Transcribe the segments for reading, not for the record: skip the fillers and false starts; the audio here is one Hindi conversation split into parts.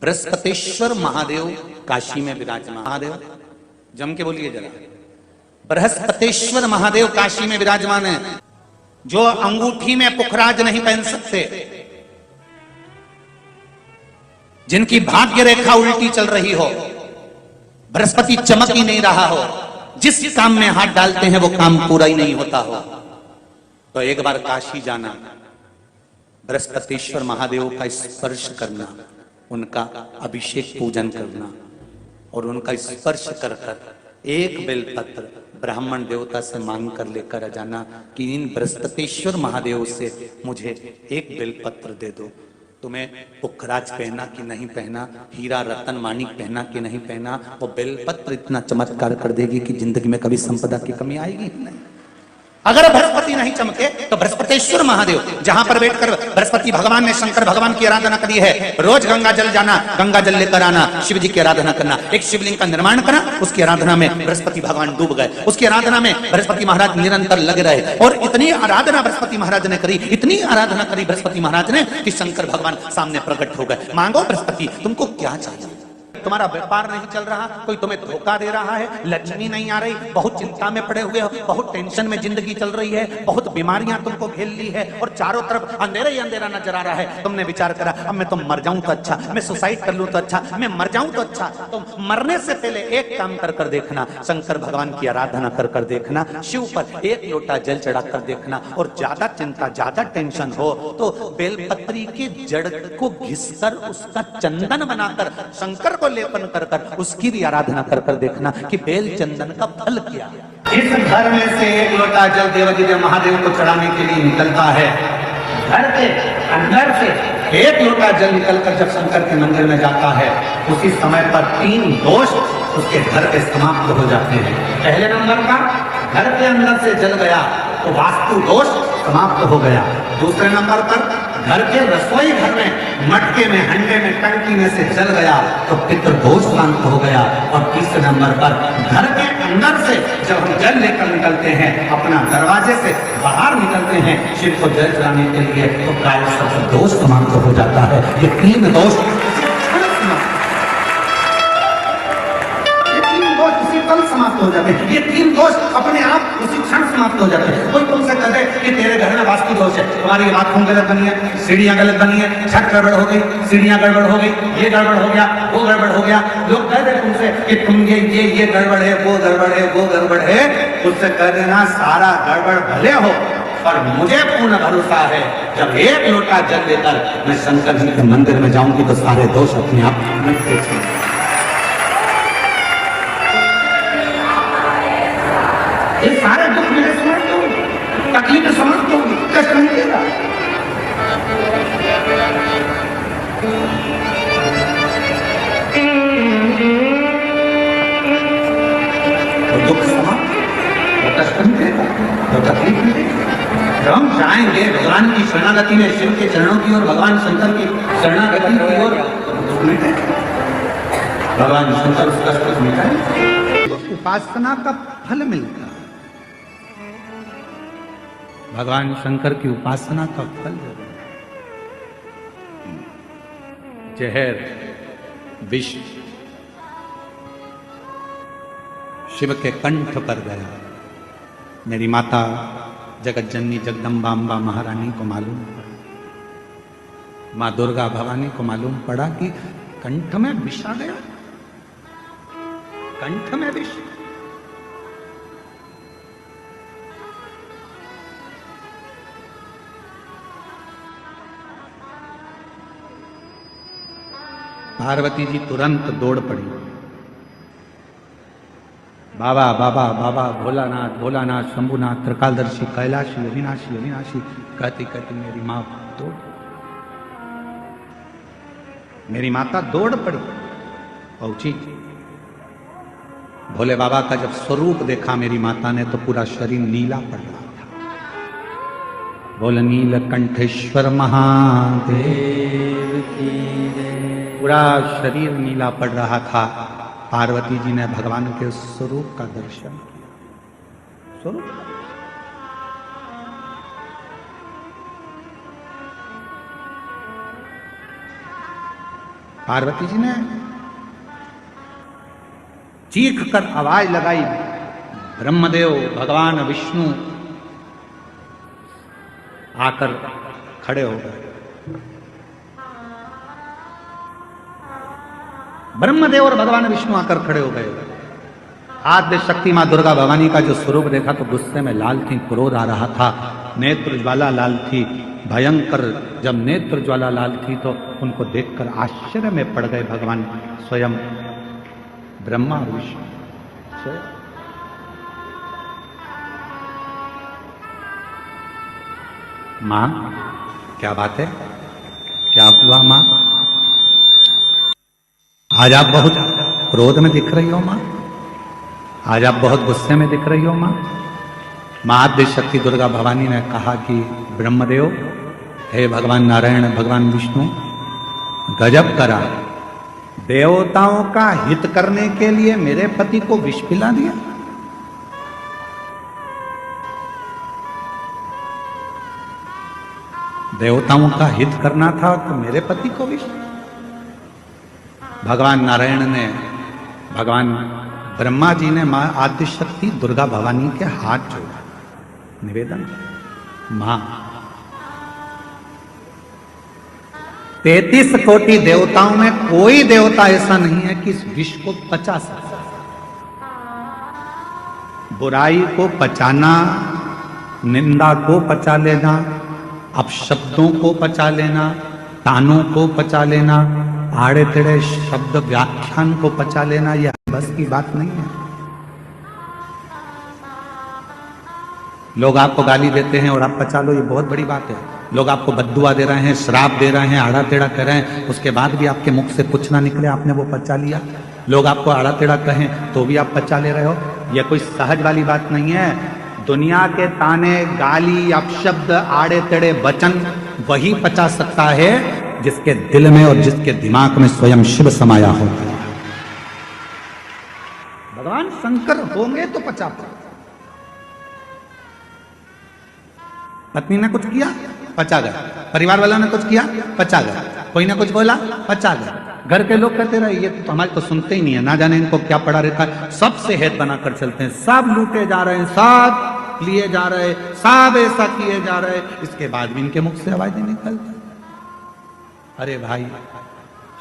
बृहस्पतेश्वर महादेव काशी में विराजमान। महादेव जम के बोलिए जरा। बृहस्पतेश्वर महादेव काशी में विराजमान है, जो अंगूठी में पुखराज नहीं पहन सकते, जिनकी भाग्य रेखा उल्टी चल रही हो, बृहस्पति चमक ही नहीं रहा हो, जिस काम में हाथ डालते हैं वो काम पूरा ही नहीं होता हो, तो एक बार काशी जाना, बृहस्पतेश्वर महादेव का स्पर्श करना, उनका अभिषेक पूजन करना और उनका स्पर्श कर एक बेलपत्र ब्राह्मण देवता से मांग कर लेकर जाना कि इन बृहस्पतेश्वर महादेव से मुझे एक बेलपत्र दे दो। तुम्हें पुखराज पहना कि नहीं पहना, हीरा रतन माणिक पहना कि नहीं पहना, वो बेलपत्र इतना चमत्कार कर देगी कि जिंदगी में कभी संपदा की कमी आएगी नहीं। अगर बृहस्पति नहीं चमके तो बृहस्पतेश्वर महादेव, जहां पर बैठकर बृहस्पति भगवान ने शंकर भगवान की आराधना करी है, रोज गंगा जल जाना, गंगा जल लेकर आना, शिव जी की आराधना करना, एक शिवलिंग का निर्माण करना, उसकी आराधना में बृहस्पति भगवान डूब गए, उसकी आराधना में बृहस्पति महाराज निरंतर लगे रहे और इतनी आराधना बृहस्पति महाराज ने करी, इतनी आराधना करी बृहस्पति महाराज ने कि शंकर भगवान सामने प्रकट हो गए। मांगो बृहस्पति, तुमको क्या चाहिए? तुम्हारा व्यापार नहीं चल रहा, कोई तुम्हें धोखा दे रहा है, लक्ष्मी नहीं आ रही, बहुत चिंता में पड़े हुए हो, बहुत टेंशन में जिंदगी चल रही है, बहुत बीमारियां तुमको घेर ली है और चारों तरफ अंधेरा ही अंधेरा नजर आ रहा है। तुमने विचार करा अब मैं तो मर जाऊं तो अच्छा, मैं सुसाइड कर लूं तो अच्छा, मैं मर जाऊं तो अच्छा। तो मरने से पहले एक काम कर कर देखना, शंकर भगवान की आराधना कर कर देखना, शिव पर एक लोटा जल चढ़ा कर देखना और ज्यादा चिंता ज्यादा टेंशन हो तो बेलपत्री के जड़ को घिसकर उसका चंदन बनाकर शंकर को लेपन कर कर उसकी भी आराधना कर कर देखना कि बेल चंदन का फल क्या। इस घर में से एक लोटा जल देवजी महादेव को चढ़ाने के लिए निकलता है, घर के अंदर से एक लोटा जल निकलकर जब शंकर के मंदिर में जाता है, उसी समय पर 3 दोष उसके घर के समाप्त हो जाते हैं। पहले नंबर का, घर के अंदर से जल गया तो वास्तु दोष समाप्त हो गया। दूसरे नंबर पर घर के रसोई घर में मटके में हंडे में टंकी में से जल गया तो पितृ दोष शांत हो गया। और तीसरे नंबर पर घर के अंदर से जब हम जल लेकर निकलते हैं, अपना दरवाजे से बाहर निकलते हैं शिव को जल चढ़ाने के लिए, तो प्रायः सब दोष समाप्त हो जाता है। ये 3 दोष समाप्त हो जाते हैं। ये 3 दोष अपने आप उसी क्षण समाप्त हो जाते हैं। कोई तुमसे कहे कि तेरे घर में वास्तु दोष है, तुम्हारी बाथरूम गलत बनी है, सीढ़ियां गलत बनी है, छत गड़बड़ हो गई, सीढ़ियां गड़बड़ हो गई, ये गड़बड़ हो गया, वो गड़बड़ हो गया। लोग कह रहे तुमसे कि तुम ये गड़बड़ है, वो गड़बड़ है, वो गड़बड़ है, उससे कह देना सारा गड़बड़ भले हो पर मुझे पूर्ण भरोसा है जब एक लोटा जल लेकर मैं शंकर जी के मंदिर में जाऊंगी तो सारे दोष अपने आप मिट जाएंगे। ये सारे दुख मेरे समझते होंगे, तकलीफ समझते होंगे, कष्ट नहीं देगा। तो दुख समाप्त, तो कष्ट नहीं देगा, तो तकलीफ नहीं देगा। जब हम जाएंगे भगवान की शरणागति में, शिव के चरणों की ओर, भगवान शंकर की शरणागति की ओर, दुख नहीं देगा। भगवान शंकर उस कष्ट को मिटाएंगे, उपासना का फल मिलता है। भगवान शंकर की उपासना का फल जहर विष शिव के कंठ पर गया। मेरी माता जगत जननी जगदम्बा अम्बा महारानी को मालूम पड़ा, माँ दुर्गा भवानी को मालूम पड़ा कि कंठ में विष आ गया, कंठ में विष। पार्वती जी तुरंत दौड़ पड़ी, बाबा बाबा बाबा, भोलानाथ भोलानाथ, शंभुनाथ, त्रिकालदर्शी, कैलाशी, अविनाशी अविनाशी कहती कहती मेरी माँ दौड़, मेरी माता दौड़ पड़ी, पहुंची। भोले बाबा का जब स्वरूप देखा मेरी माता ने तो पूरा शरीर नीला पड़ रहा था। बोल नीलकंठेश्वर महादेव की, पूरा शरीर नीला पड़ रहा था। पार्वती जी ने भगवान के स्वरूप का दर्शन किया। स्वरूप पार्वती जी ने चीख कर आवाज लगाई, ब्रह्मदेव भगवान विष्णु आकर खड़े हो गए। ब्रह्मदेव और भगवान विष्णु आकर खड़े हो गए। आद्य शक्ति मां दुर्गा भवानी का जो स्वरूप देखा तो गुस्से में लाल थी, क्रोध आ रहा था, नेत्र ज्वाला लाल थी, भयंकर। जब नेत्र ज्वाला लाल थी तो उनको देखकर आश्चर्य में पड़ गए भगवान स्वयं ब्रह्मा और विष्णु स्वयं। मां क्या बात है, क्या हुआ मां? आज आप बहुत क्रोध में दिख रही हो मां, आज आप बहुत गुस्से में दिख रही हो मां। मां आद्य शक्ति दुर्गा भवानी ने कहा कि ब्रह्मदेव, हे भगवान नारायण, भगवान विष्णु, गजब करा, देवताओं का हित करने के लिए मेरे पति को विष पिला दिया। देवताओं का हित करना था तो मेरे पति को विष। भगवान नारायण ने, भगवान ब्रह्मा जी ने मां आद्य शक्ति दुर्गा भवानी के हाथ जोड़ा, निवेदन, मां 33 कोटि देवताओं में कोई देवता ऐसा नहीं है कि इस विष को पचा सकता। बुराई को पचाना, निंदा को पचा लेना, अपशब्दों को पचा लेना, तानों को पचा लेना, आड़े तेड़े शब्द व्याख्यान को पचा लेना, यह बस की बात नहीं है। लोग आपको गाली देते हैं और आप पचा लो, ये बहुत बड़ी बात है। लोग आपको बद्दुआ दे रहे हैं, श्राप दे रहे हैं, आड़ा टेढ़ा कर रहे हैं, उसके बाद भी आपके मुख से कुछ ना निकले, आपने वो पचा लिया। लोग आपको आड़ा टेढ़ा कहें तो भी आप पचा ले रहे हो, यह कोई सहज वाली बात नहीं है। दुनिया के ताने, गाली, अपशब्द, आड़े टेढ़े वचन वही पचा सकता है जिसके दिल में और जिसके दिमाग में स्वयं शिव समाया होता है। भगवान शंकर होंगे तो पचा पाओ। पत्नी ने कुछ किया, पचा गया। परिवार वालों ने कुछ किया, पचा गया। कोई ने कुछ बोला, पचा गया। घर के लोग कहते रहे ये तो हमारे तो सुनते ही नहीं है, ना जाने इनको क्या पड़ा रहता है, सबसे हेत बनाकर चलते हैं, सब लूटे जा रहे हैं, सब लिए जा रहे हैं, सब ऐसा किए जा रहे हैं, इसके बाद भी इनके मुख से आवाज नहीं निकलती। अरे भाई,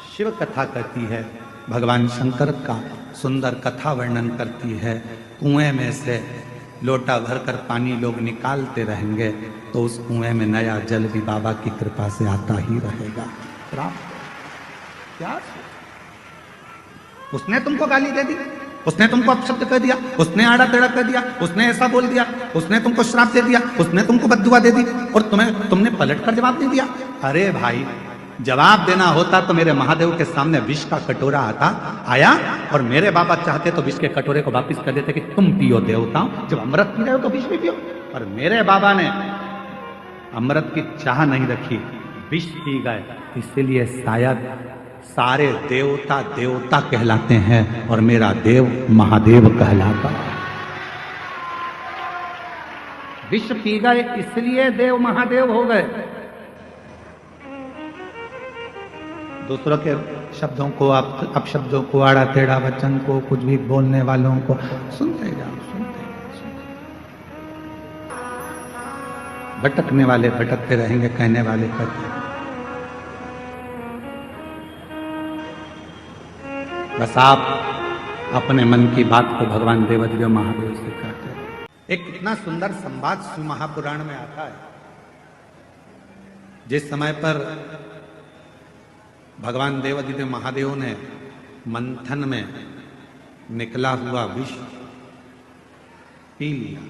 शिव कथा कहती है, भगवान शंकर का सुंदर कथा वर्णन करती है, कुएं में से लोटा भरकर पानी लोग निकालते रहेंगे तो उस कुएं में नया जल भी बाबा की कृपा से आता ही रहेगा। क्या उसने तुमको गाली दे दी, उसने तुमको अपशब्द कह दिया, उसने आड़ा टेढ़ा कह दिया, उसने ऐसा बोल दिया, उसने तुमको श्राप दे दिया, उसने तुमको बद्दुआ दे दी और तुमने पलट कर जवाब नहीं दिया। अरे भाई, जवाब देना होता तो मेरे महादेव के सामने विष का कटोरा आया और मेरे बाबा चाहते तो विष के कटोरे को वापिस कर देते कि तुम पियो देवताओं, जब अमृत पी रहे हो तो विष भी पियो। और मेरे बाबा ने अमृत की चाह नहीं रखी, विष पी गए। इसलिए शायद सारे देवता देवता कहलाते हैं और मेरा देव महादेव कहलाता। विष पी गए इसलिए देव महादेव हो गए। दूसरों के शब्दों को, अपशब्दों को, आड़ा टेढ़ा वचन को, कुछ भी बोलने वालों को सुनते जाओ, भटकने वाले भटकते रहेंगे, कहने वाले कहते। बस आप अपने मन की बात को भगवान देवाधिदेव महादेव से कहते हैं। एक कितना सुंदर संवाद शिव महापुराण में आता है। जिस समय पर भगवान देवाधिदेव महादेव ने मंथन में निकला हुआ विष पी लिया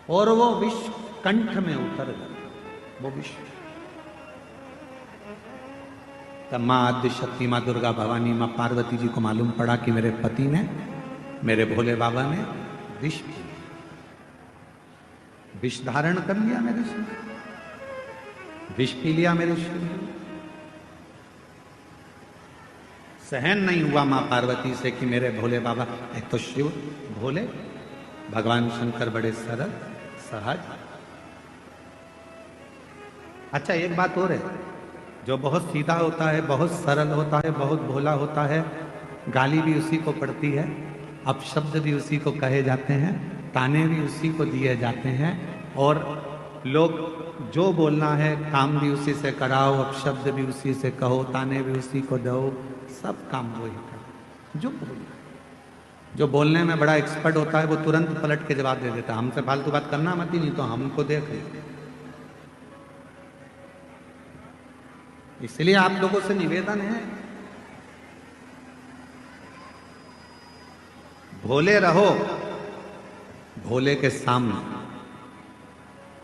और वो विष कंठ में उतर गया, वो विष। तब मां आद्य शक्ति, मां दुर्गा भवानी, मां पार्वती जी को मालूम पड़ा कि मेरे पति ने, मेरे भोले बाबा ने विष पी लिया, विष धारण कर लिया मेरे से, विष पी लिया मेरे शरीर। सहन नहीं हुआ मां पार्वती से कि मेरे भोले बाबा, एक तो शिव भोले, भगवान शंकर बड़े सरल सहज। अच्छा, एक बात और है, जो बहुत सीधा होता है, बहुत सरल होता है, बहुत भोला होता है, गाली भी उसी को पड़ती है, अपशब्द भी उसी को कहे जाते हैं, ताने भी उसी को दिए जाते हैं, और लोग जो बोलना है काम भी उसी से कराओ, अपशब्द भी उसी से कहो, ताने भी उसी को दो, सब काम वही करो। जो बोलने में बड़ा एक्सपर्ट होता है वो तुरंत पलट के जवाब दे देता है, हमसे फालतू बात करना मत ही, नहीं तो हमको देख लो। इसलिए आप लोगों से निवेदन है, भोले रहो भोले के सामने,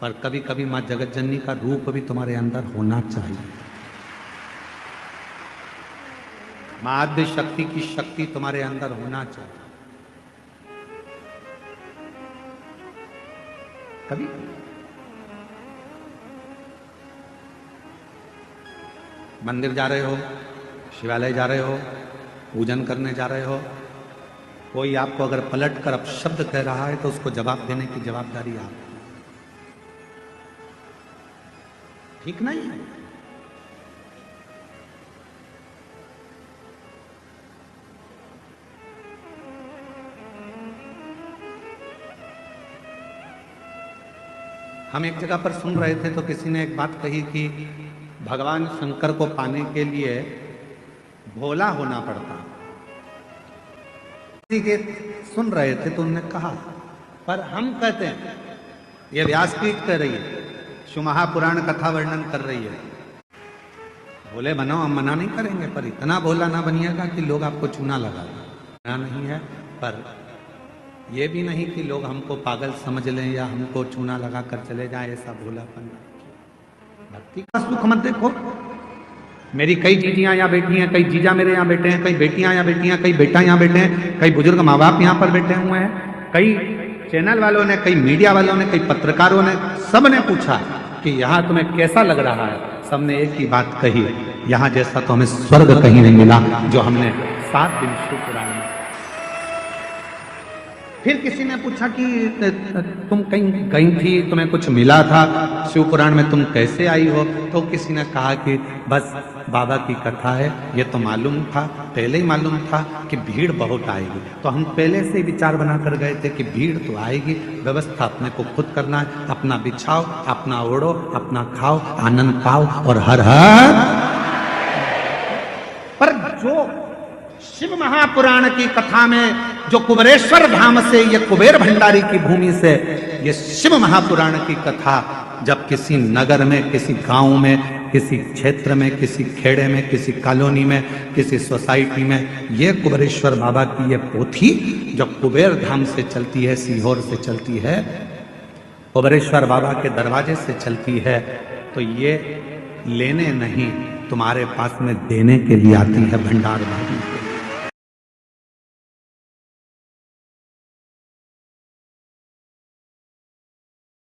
पर कभी कभी मां जगत जननी का रूप भी तुम्हारे अंदर होना चाहिए। मां आद्य शक्ति की शक्ति तुम्हारे अंदर होना चाहिए। कभी मंदिर जा रहे हो, शिवालय जा रहे हो, पूजन करने जा रहे हो, कोई आपको अगर पलट कर अपशब्द कह रहा है तो उसको जवाब देने की जवाबदारी आपकी, ठीक नहीं है। हम एक जगह पर सुन रहे थे तो किसी ने एक बात कही कि भगवान शंकर को पाने के लिए भोला होना पड़ता। किसी के सुन रहे थे तो उन्होंने कहा, पर हम कहते हैं, ये व्यासपीठ कह रही है, शिव महापुराण कथा वर्णन कर रही है, भोले बनो, हम मना नहीं करेंगे, पर इतना भोला ना बनिएगा कि लोग आपको चूना लगा। मना नहीं है, पर यह भी नहीं कि लोग हमको पागल समझ लें या हमको चूना लगा कर चले जाएं, ऐसा भोलापन। भक्ति का सुख मत देखो। मेरी कई जीजियां यहाँ बैठी हैं, कई जीजा मेरे यहाँ बैठे हैं, कई बेटियां यहाँ बैठी हैं, कई बेटा यहाँ बैठे हैं, कई बुजुर्ग माँ बाप यहाँ पर बैठे हुए हैं, कई चैनल वालों ने, कई मीडिया वालों ने, कई पत्रकारों ने, सब ने पूछा कि यहाँ तुम्हें कैसा लग रहा है। सबने एक ही बात कही, यहाँ जैसा तो हमें स्वर्ग कहीं नहीं मिला जो हमने 7 दिन शिवपुराण में। फिर किसी ने पूछा कि तुम कहीं गई थी, तुम्हें कुछ मिला था शिवपुराण में, तुम कैसे आई हो? तो किसी ने कहा कि बस बाबा की कथा है, ये तो मालूम था, पहले ही मालूम था कि भीड़ बहुत आएगी, तो हम पहले से ही विचार बना कर गए थे कि भीड़ तो आएगी, व्यवस्था अपने को खुद करना है, अपना बिछाओ, अपना ओढ़ो, अपना खाओ, आनंद पाओ और हर हर। पर जो शिव महापुराण की कथा में, जो कुबेरेश्वर धाम से, ये कुबेर भंडारी की भूमि से ये शिव महापुराण की कथा जब किसी नगर में, किसी गांव में, किसी क्षेत्र में, किसी खेड़े में, किसी कॉलोनी में, किसी सोसाइटी में, ये कुबेरेश्वर बाबा की ये पोथी जब कुबेर धाम से चलती है, सीहोर से चलती है, कुबेरेश्वर बाबा के दरवाजे से चलती है, तो ये लेने नहीं, तुम्हारे पास में देने के लिए आती है भंडार भागी।